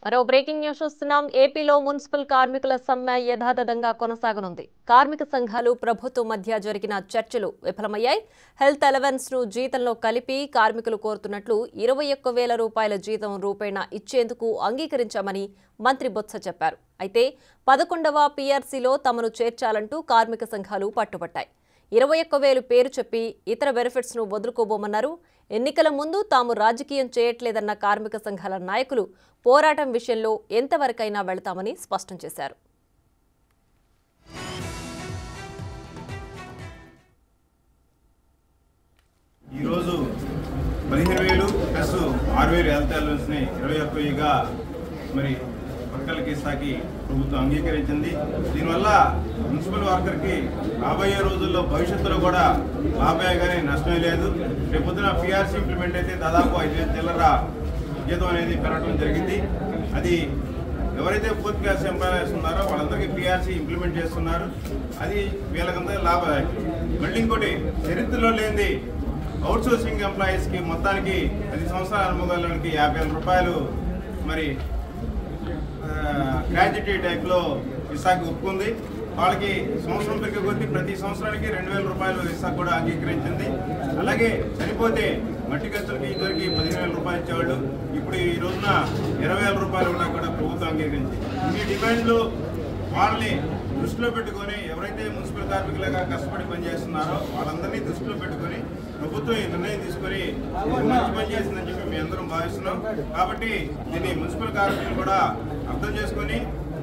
మరో breaking news చూస్తున్నాం. ఏపీలో మున్సిపల్ కార్మికుల సమ్మె యథాతథంగా కొనసాగనుంది. కార్మిక సంఘాలు ప్రభుత్వం మధ్య జరిగిన చర్చలు విఫలమయ్యాయి. హెల్త్ అలవెన్స్ ను జీతంలో కలిపి కార్మికులు కోరుతున్నట్లు 21,000 రూపాయల జీతం రూపేణా ఇచ్చేందుకు అంగీకరించామని మంత్రి బొత్స చెప్పారు. అయితే 11వ పీఆర్సీలో తమను చేర్చాలంటూ కార్మిక సంఘాలు పట్టుబట్టాయి. 21,000 పేరు చెప్పి ఇతర బెనిఫిట్స్ ను వదులుకోబోమన్నారు. ఎన్నికల ముందు తాము రాజకీయం చేయట్లేదన్న కార్మిక సంఘాల నాయకులు పోరాటం విషయంలో ఎంతవరకైనా వెళతామని స్పష్టం చేశారు. ఈరోజు 15,000 ప్లస్ 6,000 హెల్త్ అలవెన్స్ ని 21,000గా మరి వర్కర్లకి ఇస్తాకి ప్రభుత్వం అంగీకరించింది. దీనివల్ల మున్సిపల్ వర్కర్కి రాబోయే రోజుల్లో భవిష్యత్తులో కూడా లాభమే కానీ నష్టమే లేదు. రేపు పొద్దున పీఆర్సీ ఇంప్లిమెంట్ అయితే దాదాపు 5,000 చిల్లర జీతం అనేది పెరగడం జరిగింది. అది ఎవరైతే ఫోర్త్ క్లాస్ ఎంప్లాయీస్ ఉన్నారో వాళ్ళందరికీ పీఆర్సీ ఇంప్లిమెంట్ చేస్తున్నారు. అది వీళ్ళకంతా లాభదాయకం. మళ్ళీ ఇంకోటి, చరిత్రలో లేనిది అవుట్సోర్సింగ్ ఎంప్లాయీస్కి మొత్తానికి 10 సంవత్సరాల అనుభవాలకి 50,000 రూపాయలు మరి గ్రాడ్యుయేటీ టైప్లో ఇసాక్ ఒప్పుకుంది. వాళ్ళకి సంవత్సరం పెరిగే కొద్దీ ప్రతి సంవత్సరానికి 2,000 రూపాయలు ఇసాక్ కూడా అంగీకరించింది. అలాగే చనిపోతే మట్టి ఖర్చులకి ఇదివరకు 15,000 రూపాయలు ఇచ్చేవాళ్ళు, ఇప్పుడు ఈ రోజున 20,000 రూపాయలు కూడా ప్రభుత్వం అంగీకరించింది. ఈ డిమాండ్లు వాళ్ళని దృష్టిలో పెట్టుకొని ఎవరైతే మున్సిపల్ కార్మికులుగా కష్టపడి పనిచేస్తున్నారో వాళ్ళందరినీ దృష్టిలో పెట్టుకొని ప్రభుత్వం ఈ నిర్ణయం తీసుకొని మంచి పని చేసిందని చెప్పి మేము అందరం భావిస్తున్నాం. కాబట్టి దీన్ని మున్సిపల్ కార్మికులు కూడా అర్థం చేసుకొని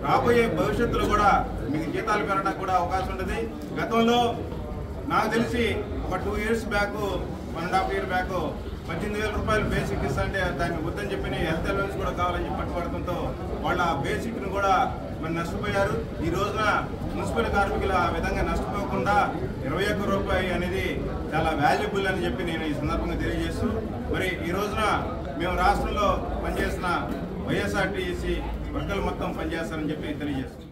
రాబోయే భవిష్యత్తులో కూడా మీకు జీతాలు పెరగడానికి కూడా అవకాశం ఉంటుంది. గతంలో నాకు తెలిసి ఒక 2 years బ్యాక్, 1.5 year బ్యాక్ 18,000 రూపాయలు బేసిక్ ఇస్తా అంటే దాన్ని వద్దని చెప్పి హెల్త్ అలవెన్స్ కూడా కావాలని చెప్పి పట్టుబడటంతో వాళ్ళ బేసిక్ను కూడా మరి నష్టపోయారు. ఈ రోజున మున్సిపల్ కార్మికులు ఆ విధంగా నష్టపోకుండా 21 రూపాయి అనేది చాలా వాల్యుబుల్ అని చెప్పి నేను ఈ సందర్భంగా తెలియజేస్తూ, మరి ఈ రోజున మేము రాష్ట్రంలో పనిచేసిన వైఎస్ఆర్టీసీ వర్గాలు మొత్తం పనిచేస్తారని చెప్పి తెలియజేస్తున్నాం.